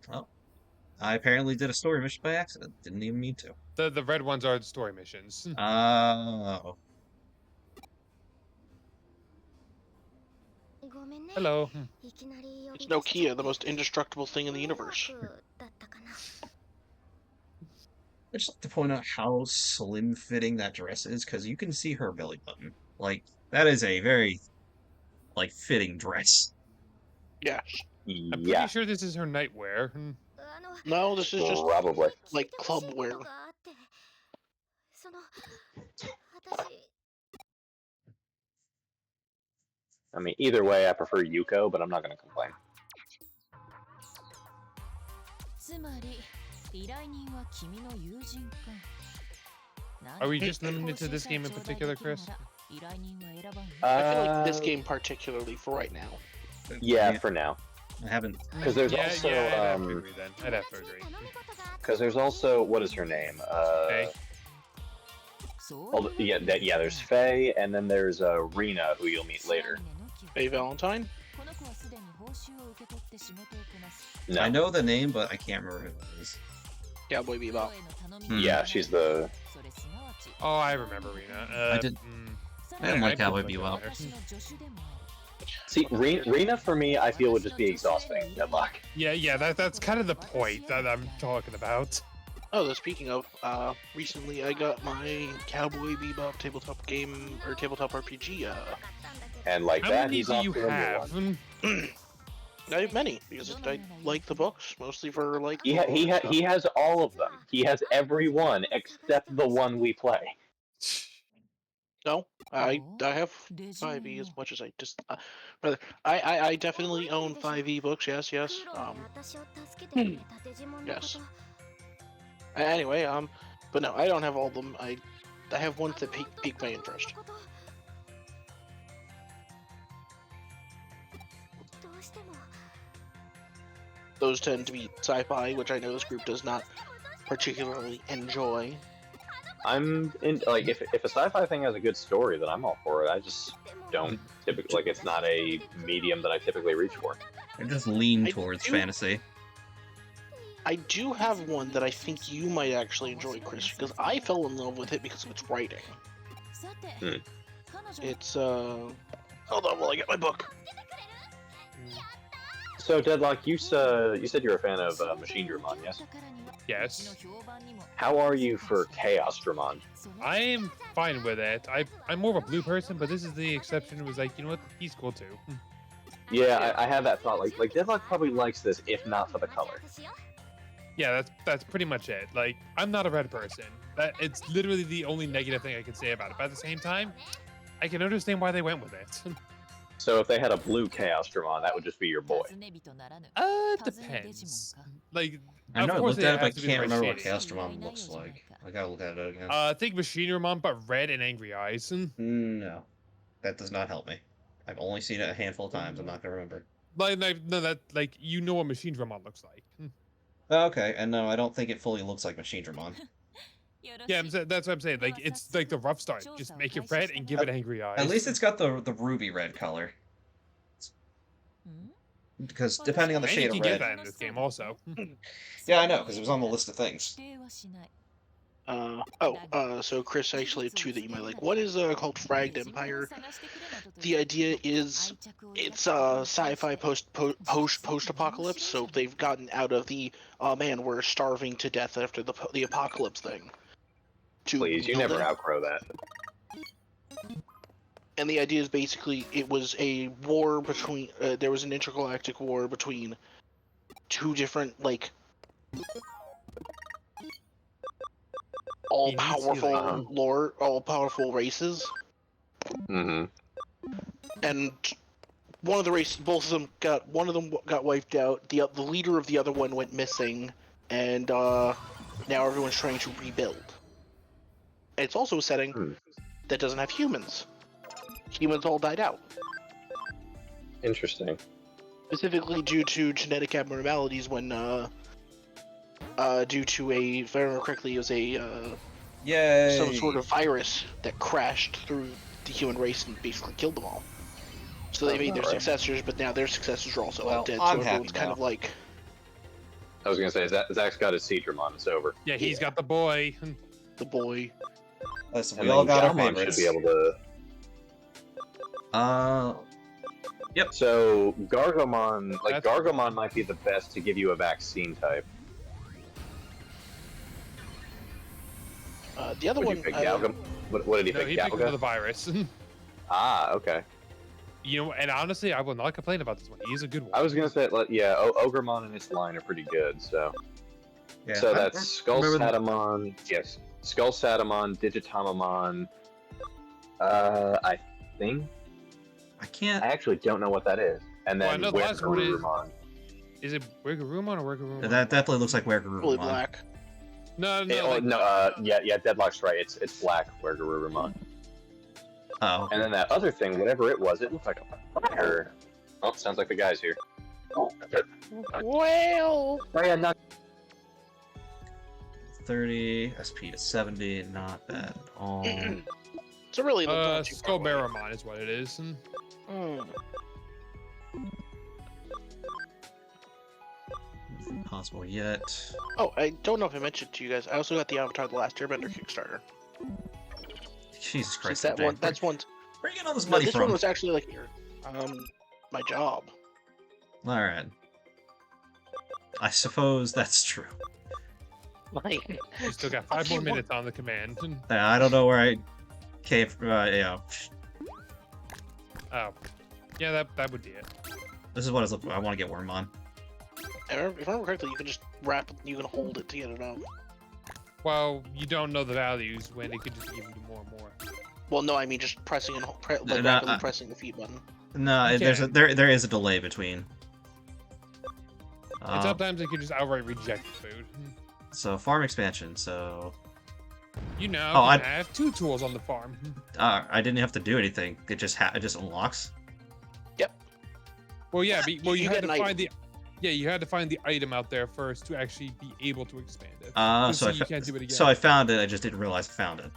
Well, I apparently did a story mission by accident. Didn't even mean to. The red ones are the story missions. Oh. Hello. It's Nokia, the most indestructible thing in the universe. I just like to point out how slim fitting that dress is, because you can see her belly button. Like, that is a very, fitting dress. Yeah. I'm pretty sure this is her nightwear. No, this is just Probably. like club wear. I mean, either way, I prefer Yuko, but I'm not going to complain. Are we just limited to this game in particular, Chris? I feel like this game particularly for right now. Yeah, for now. I haven't. Because there's also, I'd have to agree then. I'd have to agree. Because there's also, what is her name? Faye. There's Faye, and then there's Rena, who you'll meet later. Faye Valentine? No. I know the name, but I can't remember who it is. Cowboy Bebop. Yeah, she's the... Oh, I remember Rena. I did. I didn't like Cowboy Bebop. See, Rena for me, I feel would just be exhausting. Deadlock. Yeah, that's kind of the point that I'm talking about. Oh, speaking of, recently I got my Cowboy Bebop tabletop game, or tabletop RPG, And like How that, many he's do off you to a new have? one. I have many, because I like the books, mostly for, like... He has all of them. He has every one except the one we play. No, I have 5e as much as I just... rather, I definitely own 5e books, yes. Yes. Anyway, but no, I don't have all of them. I have ones that pique my interest. Those tend to be sci-fi, which I know this group does not particularly enjoy. I'm in like if a sci-fi thing has a good story, then I'm all for it. I just don't typically like it's not a medium that I typically reach for. I just lean I towards do- fantasy. I do have one that I think you might actually enjoy, Chris, because I fell in love with it because of its writing. It's hold on while I get my book. So Deadlock, you said you're a fan of Machine Dramon, yes? Yes. How are you for Chaos Dramon? I'm fine with it. I'm more of a blue person, but this is the exception. It was like, you know what? He's cool too. Yeah, I have that thought. Like Deadlock probably likes this, if not for the color. Yeah, that's pretty much it. Like, I'm not a red person. It's literally the only negative thing I can say about it. But at the same time, I can understand why they went with it. So if they had a blue Chaos Dramon, that would just be your boy. Depends. Like, I know I of course looked at it, but I has to be the can't right remember what shading. Chaos Dramon looks like. I gotta look at it again. I think Machinery but red and angry eyes. No, that does not help me. I've only seen it a handful of times. I'm not gonna remember. Like you know what Machine Dramon looks like. Okay, and no, I don't think it fully looks like Machine Dramon. Yeah, that's what I'm saying. Like, it's like the rough start. Just make it red and give it angry eyes. At least it's got the ruby red color. Because depending on the And shade you of can red. get that in this game also. Yeah, I know, because it was on the list of things. So Chris, I actually have two that you might like. One is called Fragged Empire. The idea is it's sci-fi post-apocalypse, so they've gotten out of the man, we're starving to death after the apocalypse thing. Please, you build never it. outgrow that. And the idea is basically it was a war between there was an intergalactic war between two different like all-powerful races, Mm-hmm. and one of them got wiped out. The leader of the other one went missing, and now everyone's trying to rebuild. It's also a setting that doesn't have humans. Humans all died out, Interesting. specifically due to genetic abnormalities when due to if I remember correctly, it was Yay! some sort of virus that crashed through the human race and basically killed them all. So they made their alright. successors, but now their successors are also all Well, dead. I'm So happy everyone's kind now. of like, I was gonna say Zach's got his SEADRAGON. It's over. Yeah, he's got the boy. the boy. Listen, And we all then got our Galmon favorites. should be able to. So Gargomon, like That's- Gargomon, might be the best to give you a vaccine type. The other Would one, you pick Galgam? What did he No, pick? he picked another Galga? virus. Ah, okay. You know, and honestly, I will not complain about this one. He's a good one. I was gonna say, yeah, Ogremon and its line are pretty good. So, Yeah, so I that's Skull remember Satamon. Yes, Skull Satamon, Digitamamon. I think I can't. I actually don't know what that is. And Well, I then know the last one is- Wergarurumon. Is it Wiggerumon or Wiggerumon? That definitely looks like fully Wergarurumon. black. No, Yeah, Deadlock's right. It's black Wergarurumon. Oh, And then that other thing, whatever it was, it looked like a fire. Oh, sounds like the guy's here. Well, Oh yeah, not 30 SP to 70, not bad at all. so really, the not too far away. Skullbaramon is what it is. Mm. Nothing possible yet. Oh, I don't know if I mentioned to you guys. I also got the Avatar: The Last Airbender Kickstarter. Jesus Christ, That MJ. one. That's one. Where are you getting all this No, money this from? one was actually like my job. All right. I suppose that's true. Like, You still got 5 more minutes on the command. I don't know where I came from. Yeah, Oh, yeah, that would be it. this is what I was looking for. I want to get Wormmon. if I remember correctly, you can just you can hold it to get it out. Well, you don't know the values when it could just even do more and more. Well, no, I mean just pressing and No, rapidly pressing the feed button. No, You there's can. there is a delay between. And sometimes it could just outright reject the food. So farm expansion. So You now Oh, can have 2 tools on the farm. I didn't have to do anything. It just unlocks. Well, yeah, you You had get to an find item. Yeah, you had to find the item out there first to actually be able to expand it. So you can't do it again. So I found it. I just didn't realize I found it.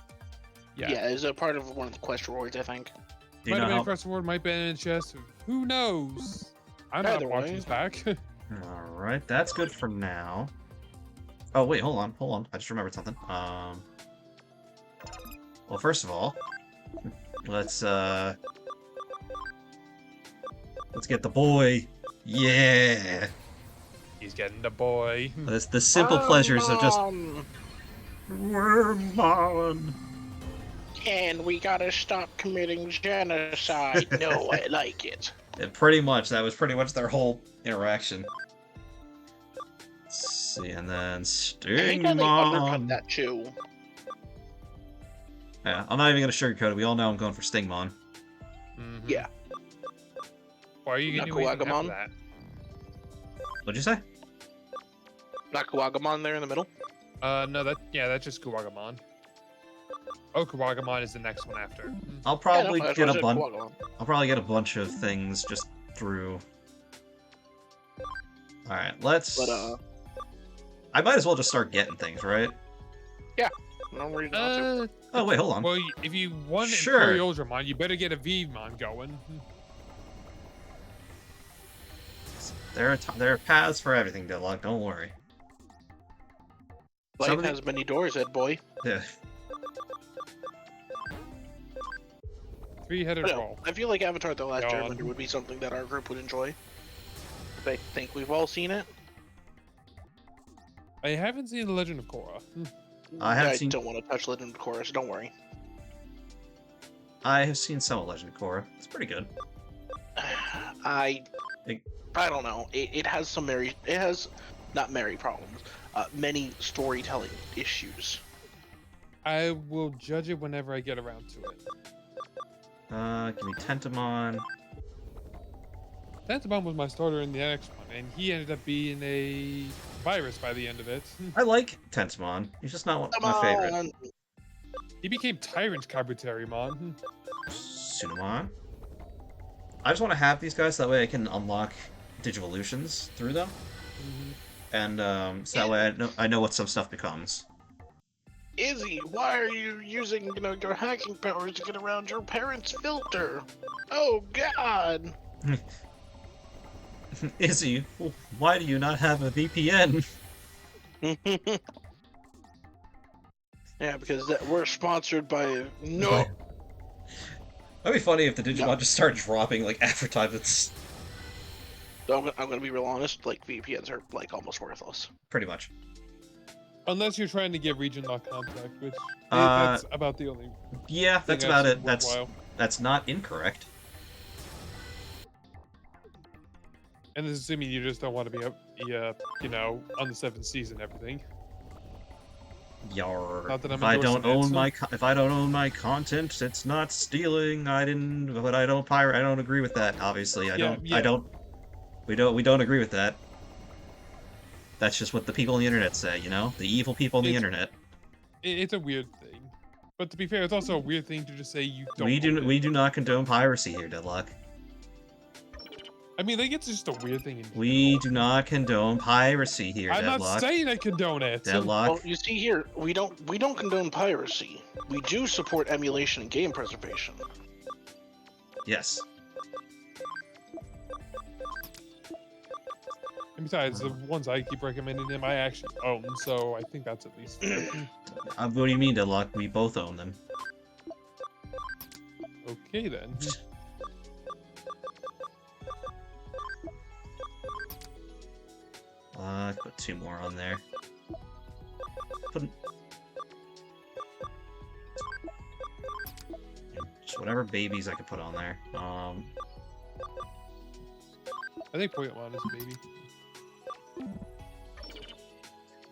Yeah, it's a part of one of the quest rewards, I think. Do you Might know have been how? a first reward, might be in a chest. Who knows? I'm Either not watching way. this back. All right, that's good for now. Oh wait, hold on. I just remembered something. Well, first of all, let's get the boy. Yeah. He's getting the boy. That's the simple pleasures of just. Mom, Wormmon. and we gotta stop committing genocide. No, I like it. Pretty much. That was pretty much their whole interaction. Let's see, and then I hate how they undercut Stingmon. that too. Yeah, I'm not even gonna sugarcoat it. We all know I'm going for Stingmon. Mhm. Yeah. Why are you getting away from Nakuagamon? that? What'd you say? Nakuagamon there in the middle. No, that's just Kuwagamon. Oh, Kuwagamon is the next one after. I'll probably yeah, no, get that's a what I bunch. said, Kuwagamon. I'll probably get a bunch of things just through. All right, let's. But I might as well just start getting things, right? no reason not to. Oh wait, hold on. Well, if you want Sure. Imperial Ultramon, you better get a Vmon going. There are paths for everything, Deadlock. Don't worry. Life Somebody- has many doors, Ed boy. Yeah. Three-headed But no, roll. I feel like Avatar: The Last God. Airbender would be something that our group would enjoy. I think we've all seen it. I haven't seen The Legend of Korra. I have seen. don't want to touch Legend of Korra, so don't worry. I have seen some of Legend of Korra. It's pretty good. I It- don't know. It has some not merry problems. Many storytelling issues. I will judge it whenever I get around to it. Give me Tentamon. Tantamon was my starter in the next one, and he ended up being a virus by the end of it. I like Tentamon. He's just not Come my favorite. on! He became Tyrant Kabuterimon. Sunamon. I just want to have these guys so that way I can unlock Digivolutions through them, and so that way I know what some stuff becomes. Izzy, why are you using your hacking powers to get around your parents' filter? Oh God! Izzy, why do you not have a VPN? Yeah, because we're sponsored by no. That'd be funny if the Digimon No. just start dropping like advertisements. I'm gonna be real honest. Like VPNs are like almost worthless. Pretty much. Unless you're trying to get region lock contact, which Uh, that's about the only Yeah, thing that's I've about seen it. worthwhile. That's not incorrect. And this is assuming you just don't want to be on the 7th season and everything. Yar. Not that I'm If I don't endorsing it, own so- if I don't own my content, it's not stealing. But I don't pirate. I don't agree with that. Obviously, I don't. We don't agree with that. That's just what the people on the internet say, you know? The evil people on the It's- internet. It's a weird thing. But to be fair, it's also a weird thing to just say you don't. We own it. do not condone piracy here, Deadlock. I mean, like, it's just a weird thing. We do not condone piracy here, I'm not Deadlock. saying I condone it. Deadlock. Well, you see here, we don't condone piracy. We do support emulation and game preservation. Yes. And besides, the ones I keep recommending him, I actually own, so I think that's at least fair. What do you mean, Deadlock? We both own them. Okay, then. Put 2 more on there. Just whatever babies I could put on there. I think Poyamon is a baby.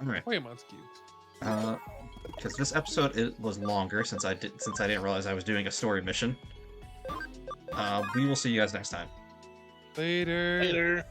Alright. Poyamon's cute. Because this episode was longer since I didn't realize I was doing a story mission. We will see you guys next time. Later. Later.